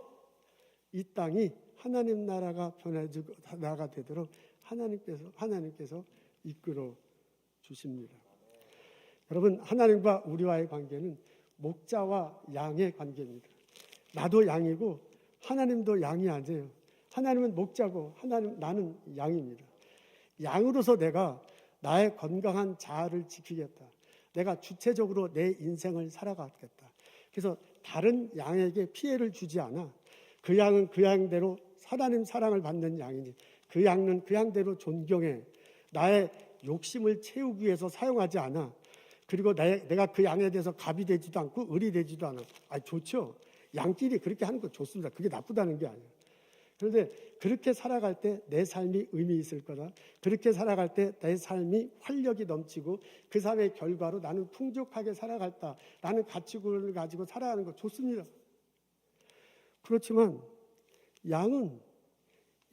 이 땅이 하나님 나라가 변해지고 나라가 되도록 하나님께서 이끌어 주십니다. 여러분, 하나님과 우리와의 관계는 목자와 양의 관계입니다. 나도 양이고 하나님도 양이 아니에요. 하나님은 목자고 나는 양입니다. 양으로서 내가 나의 건강한 자아를 지키겠다. 내가 주체적으로 내 인생을 살아가겠다. 그래서 다른 양에게 피해를 주지 않아. 그 양은 그 양대로 하나님 사랑을 받는 양이니 그 양은 그 양대로 존경해. 나의 욕심을 채우기 위해서 사용하지 않아. 그리고 내가 그 양에 대해서 갑이 되지도 않고 을이 되지도 않아. 좋죠. 양끼리 그렇게 하는 거 좋습니다. 그게 나쁘다는 게 아니에요. 그런데 그렇게 살아갈 때 내 삶이 의미 있을 거다. 그렇게 살아갈 때 내 삶이 활력이 넘치고 그 삶의 결과로 나는 풍족하게 살아갔다. 라는 가치관을 가지고 살아가는 거 좋습니다. 그렇지만 양은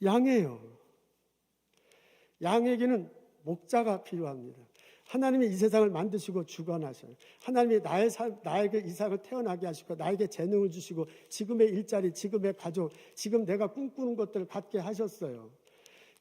양이에요. 양에게는 목자가 필요합니다. 하나님이 이 세상을 만드시고 주관하셔요. 하나님이 나에게 이 세상을 태어나게 하시고 나에게 재능을 주시고 지금의 일자리, 지금의 가족, 지금 내가 꿈꾸는 것들을 갖게 하셨어요.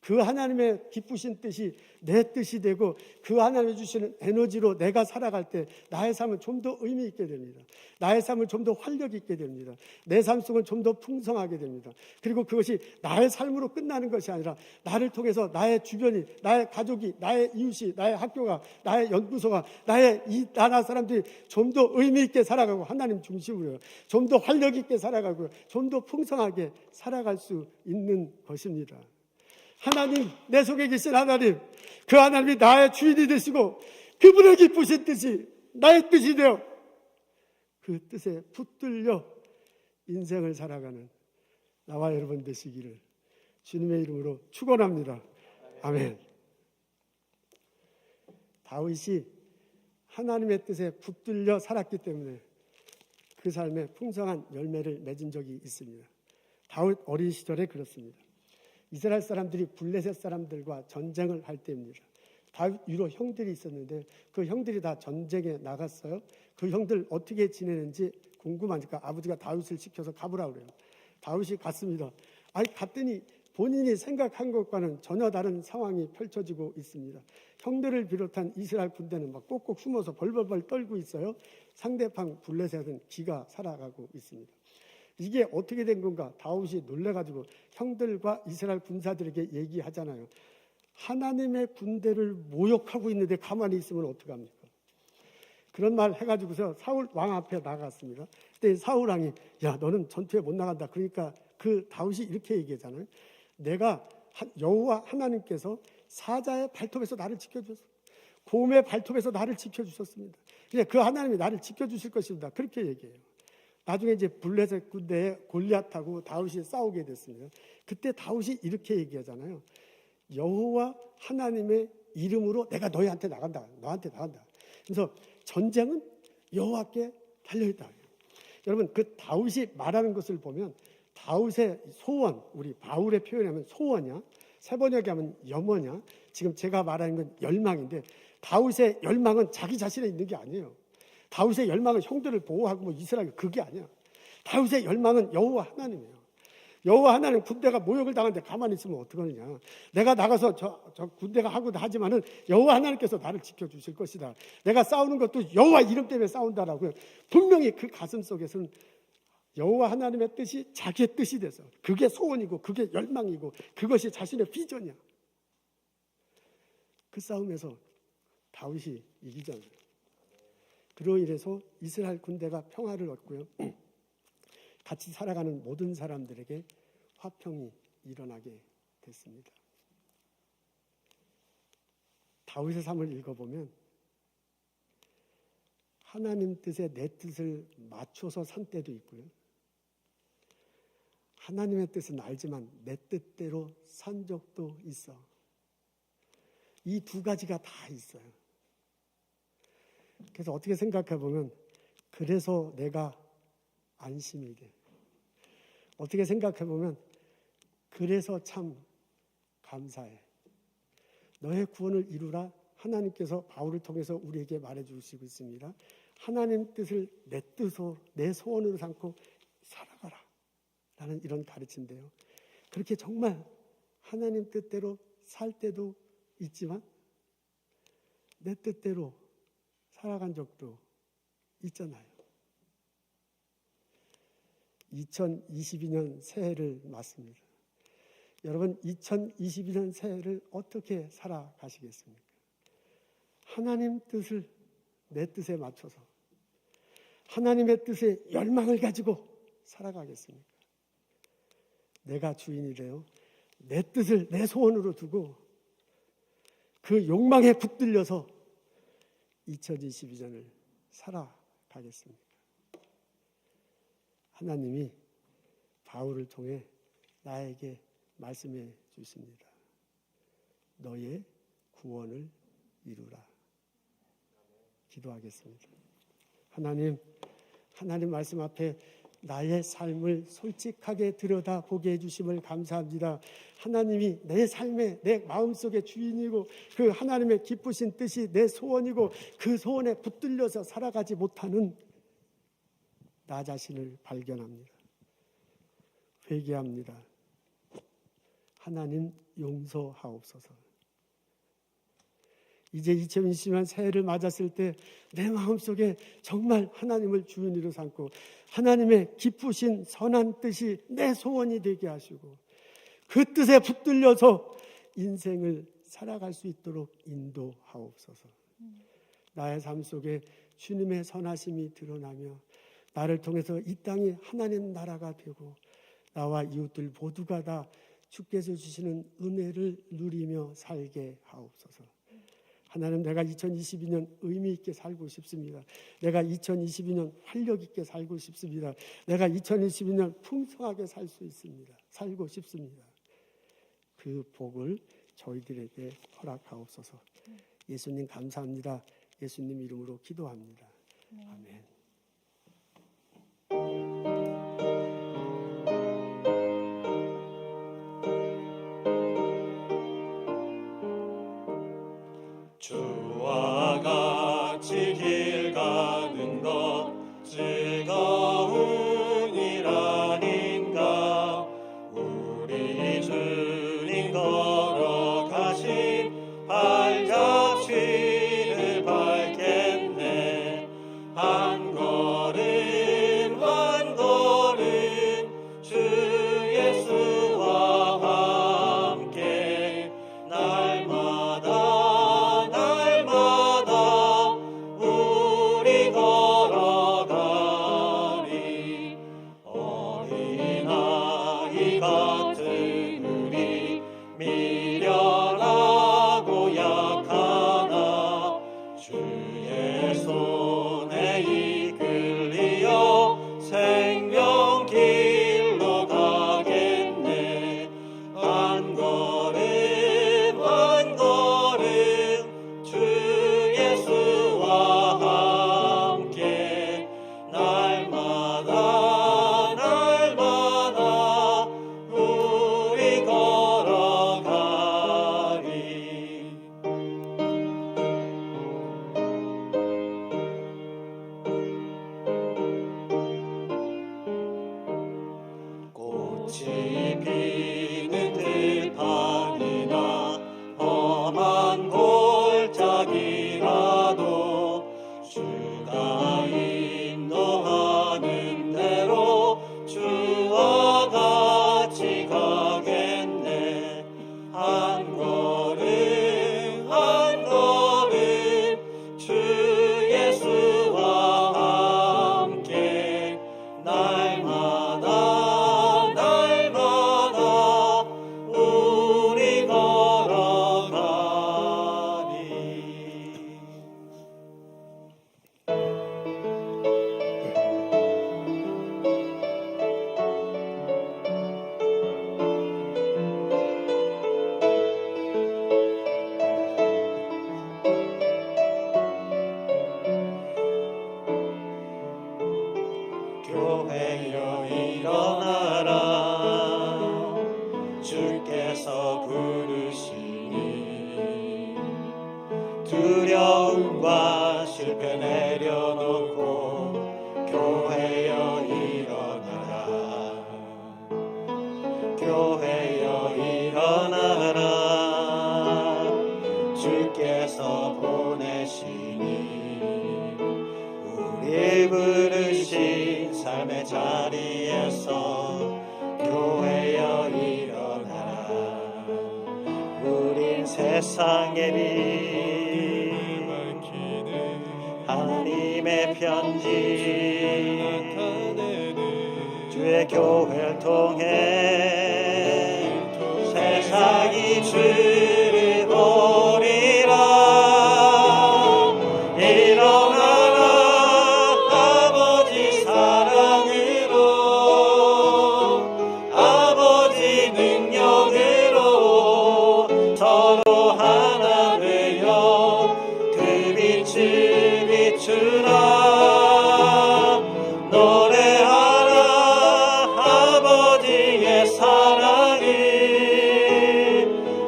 그 하나님의 기쁘신 뜻이 내 뜻이 되고 그 하나님이 주시는 에너지로 내가 살아갈 때 나의 삶은 좀 더 의미 있게 됩니다. 나의 삶은 좀 더 활력 있게 됩니다. 내 삶 속은 좀 더 풍성하게 됩니다. 그리고 그것이 나의 삶으로 끝나는 것이 아니라 나를 통해서 나의 주변이, 나의 가족이, 나의 이웃이, 나의 학교가, 나의 연구소가, 나의 이 나라 사람들이 좀 더 의미 있게 살아가고 하나님 중심으로요, 좀 더 활력 있게 살아가고 좀 더 풍성하게 살아갈 수 있는 것입니다. 하나님, 내 속에 계신 하나님, 그 하나님이 나의 주인이 되시고 그분의 기쁘신 뜻이 나의 뜻이 되어 그 뜻에 붙들려 인생을 살아가는 나와 여러분 되시기를 주님의 이름으로 축원합니다. 아멘. 다윗이 하나님의 뜻에 붙들려 살았기 때문에 그 삶에 풍성한 열매를 맺은 적이 있습니다. 다윗 어린 시절에 그렇습니다. 이스라엘 사람들이 블레셋 사람들과 전쟁을 할 때입니다. 다윗 위로 형들이 있었는데 그 형들이 다 전쟁에 나갔어요. 그 형들 어떻게 지내는지 궁금하니까 아버지가 다윗을 시켜서 가보라고 그래요. 다윗이 갔습니다. 아니 갔더니 본인이 생각한 것과는 전혀 다른 상황이 펼쳐지고 있습니다. 형들을 비롯한 이스라엘 군대는 막 꼭꼭 숨어서 벌벌벌 떨고 있어요. 상대방 블레셋은 기가 살아가고 있습니다. 이게 어떻게 된 건가? 다윗이 놀래가지고 형들과 이스라엘 군사들에게 얘기하잖아요. 하나님의 군대를 모욕하고 있는데 가만히 있으면 어떡합니까? 그런 말 해가지고서 사울 왕 앞에 나갔습니다. 그때 사울 왕이 야 너는 전투에 못 나간다. 그러니까 그 다윗이 이렇게 얘기하잖아요. 내가 여호와 하나님께서 사자의 발톱에서 나를 지켜주셨어. 곰의 발톱에서 나를 지켜주셨습니다. 그냥 그 하나님이 나를 지켜주실 것입니다. 그렇게 얘기해요. 나중에 이제 블레셋 군대에 골리앗하고 다윗이 싸우게 됐습니다. 그때 다윗이 이렇게 얘기하잖아요. 여호와 하나님의 이름으로 내가 너희한테 나간다. 너한테 나간다. 그래서 전쟁은 여호와께 달려있다. 여러분 그 다윗이 말하는 것을 보면 다윗의 소원, 우리 바울의 표현하면 소원이야. 세번역에 하면 염원이야. 지금 제가 말하는 건 열망인데 다윗의 열망은 자기 자신에 있는 게 아니에요. 다윗의 열망은 형들을 보호하고 뭐 이스라엘 그게 아니야. 다윗의 열망은 여호와 하나님이에요. 여호와 하나님 군대가 모욕을 당하는데 가만히 있으면 어떡하느냐. 내가 나가서 저 군대가 하고도 하지만은 여호와 하나님께서 나를 지켜주실 것이다. 내가 싸우는 것도 여호와 이름 때문에 싸운다라고요. 분명히 그 가슴 속에서는 여호와 하나님의 뜻이 자기의 뜻이 돼서 그게 소원이고 그게 열망이고 그것이 자신의 비전이야. 그 싸움에서 다윗이 이기잖아요. 그로 인해서 이스라엘 군대가 평화를 얻고요. 같이 살아가는 모든 사람들에게 화평이 일어나게 됐습니다. 다윗의 삶을 읽어보면 하나님 뜻에 내 뜻을 맞춰서 산 때도 있고요. 하나님의 뜻은 알지만 내 뜻대로 산 적도 있어. 이 두 가지가 다 있어요. 그래서 어떻게 생각해 보면 그래서 내가 안심이 돼. 어떻게 생각해 보면 그래서 참 감사해. 너의 구원을 이루라. 하나님께서 바울을 통해서 우리에게 말해주시고 있습니다. 하나님 뜻을 내 뜻으로 내 소원으로 삼고 살아가라 라는 이런 가르침인데요. 그렇게 정말 하나님 뜻대로 살 때도 있지만 내 뜻대로 살아간 적도 있잖아요. 2022년 새해를 맞습니다. 여러분 2022년 새해를 어떻게 살아가시겠습니까? 하나님 뜻을 내 뜻에 맞춰서 하나님의 뜻에 열망을 가지고 살아가겠습니까? 내가 주인이 되어 내 뜻을 내 소원으로 두고 그 욕망에 붙들려서 2022년을 살아가겠습니까? 하나님이 바울을 통해 나에게 말씀해 주십니다. 너의 구원을 이루라. 기도하겠습니다. 하나님 말씀 앞에 나의 삶을 솔직하게 들여다보게 해주심을 감사합니다. 하나님이 내 삶의 내 마음속의 주인이고 그 하나님의 기쁘신 뜻이 내 소원이고 그 소원에 붙들려서 살아가지 못하는 나 자신을 발견합니다. 회개합니다. 하나님 용서하옵소서. 이제 2020년 새해를 맞았을 때 내 마음속에 정말 하나님을 주인으로 삼고 하나님의 기쁘신 선한 뜻이 내 소원이 되게 하시고 그 뜻에 붙들려서 인생을 살아갈 수 있도록 인도하옵소서. 나의 삶 속에 주님의 선하심이 드러나며 나를 통해서 이 땅이 하나님 나라가 되고 나와 이웃들 모두가 다 주께서 주시는 은혜를 누리며 살게 하옵소서. 하나님, 내가 2022년 의미 있게 살고 싶습니다. 내가 2022년 활력 있게 살고 싶습니다. 내가 2022년 풍성하게 살고 싶습니다. 그 복을 저희들에게 허락하옵소서. 예수님 감사합니다. 예수님 이름으로 기도합니다. 아멘. 주와 같이 길 가는 것 즐거운 일 아닌가. 우리 주님 걸어가신 발자취를 밟겠네. 한 걸음 한 걸음 주 예수와 함께 날마다 우리 걸어가리. 어린아이 같은 우리 미련하고 약하나 주의 손에 이끌리어 생명길로 가겠네. 한 걸음 한 걸음 주 예수와 함께 날마다 우리 걸어가리. 꽃이 피는 들판이나 험한 골짜기라도 주가 인도하는 대로 주와 같이 가겠네. 한 걸음 한 걸음 주 예수와 함께 날마다 우리 걸어가리. 교회여 일어나라. 주께서 부르시니 두려움과 실패 내려놓고 교회여 일어나라. 교회여 일어나라. 주께서 보내시니 우리 부르신 삶의 자리에서 교회여 일어나라. 우린 세상의 빛 하나님의 편지 주의 교회를 통해 세상이 주를 보리라. 일어나라 아버지 사랑으로 아버지 능력으로 서로 하나 되어 그 빛을 비추라. 노래하라 아버지의 사랑을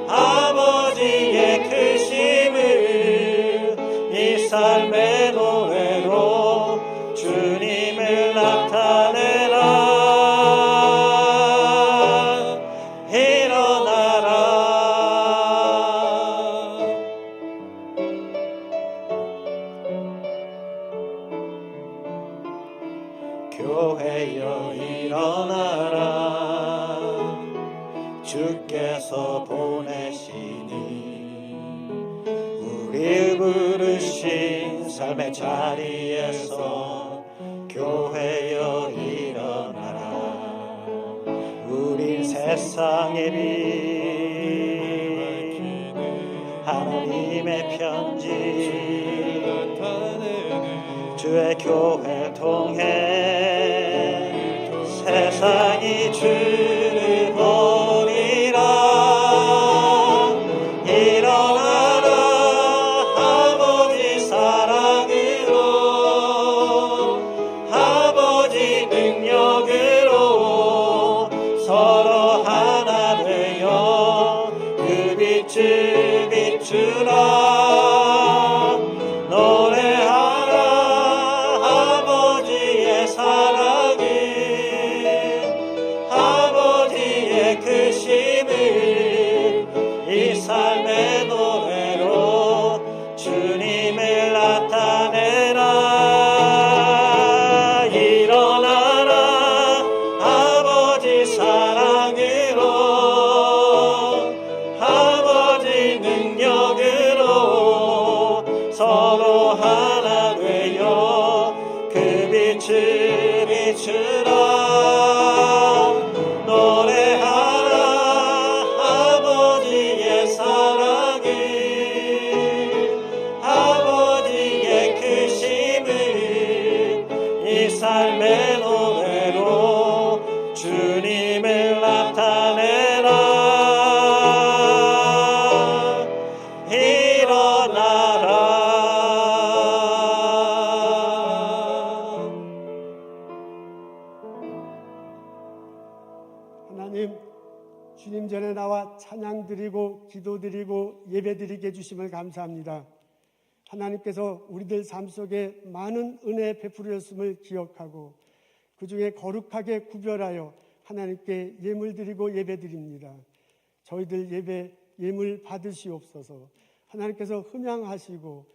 아버지의 크심을 이 삶의 노래로 주님을 나타내라. 일어나라. 교회여 일어나라. 주께서 보내시니 우리 부르신 삶의 자리에서 교회여 일어나라. 우린 세상 세상의 빛 하나님의 편지 주의 교회 통해 세상이 주를 보리라. 일어나라 아버지 사랑으로 아버지 능력으로 서로 하나 되어 그 빛을 비추라. 노래하라 아버지의 사랑을 아버지의 크심을 이 삶의 노래로 주님을 나타내라. 일어나라 아버지 사랑으로 아버지 능력으로 서로 하나 되어 그 빛을 비추라. 노래하라 아버지의 사랑을 아버지의 크심을 이 삶의 노래로 주님을 나타내라. 일어나라. 하나님, 주님 전에 나와 찬양 드리고 기도 드리고 예배 드리게 해주심을 감사합니다. 하나님께서 우리들 삶 속에 많은 은혜 베풀으셨음을 기억하고 그 중에 거룩하게 구별하여 하나님께 예물 드리고 예배 드립니다. 저희들 예배 예물 받으시옵소서. 하나님께서 흠양하시고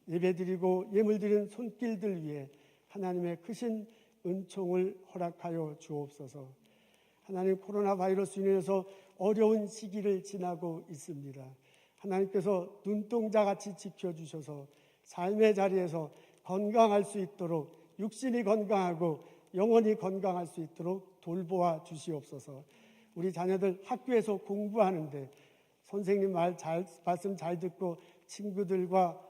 예배 드리고 예물 드리는 손길들 위해 하나님의 크신 은총을 허락하여 주옵소서. 하나님, 코로나 바이러스로 인해서 어려운 시기를 지나고 있습니다. 하나님께서 눈동자같이 지켜주셔서 삶의 자리에서 건강할 수 있도록 육신이 건강하고 영혼이 건강할 수 있도록 돌보아 주시옵소서. 우리 자녀들 학교에서 공부하는데 선생님 말씀 잘 듣고 친구들과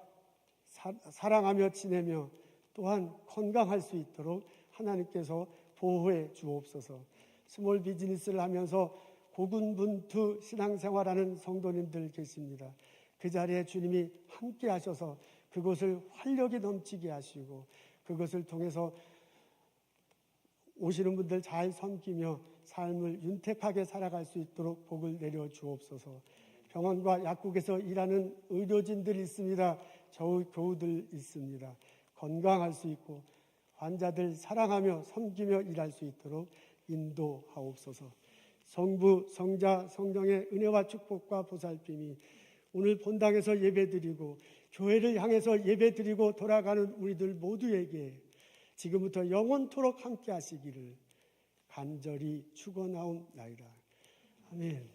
사랑하며 지내며 또한 건강할 수 있도록 하나님께서 보호해 주옵소서. 스몰 비즈니스를 하면서 고군분투 신앙생활하는 성도님들 계십니다. 그 자리에 주님이 함께 하셔서 그것을 활력이 넘치게 하시고 그것을 통해서 오시는 분들 잘 섬기며 삶을 윤택하게 살아갈 수 있도록 복을 내려 주옵소서. 병원과 약국에서 일하는 의료진들이 있습니다. 교우들 있습니다. 건강할 수 있고 환자들 사랑하며 섬기며 일할 수 있도록 인도하옵소서. 성부, 성자, 성령의 은혜와 축복과 보살핌이 오늘 본당에서 예배드리고 교회를 향해서 예배드리고 돌아가는 우리들 모두에게 지금부터 영원토록 함께 하시기를 간절히 축원하옵나이다. 아멘.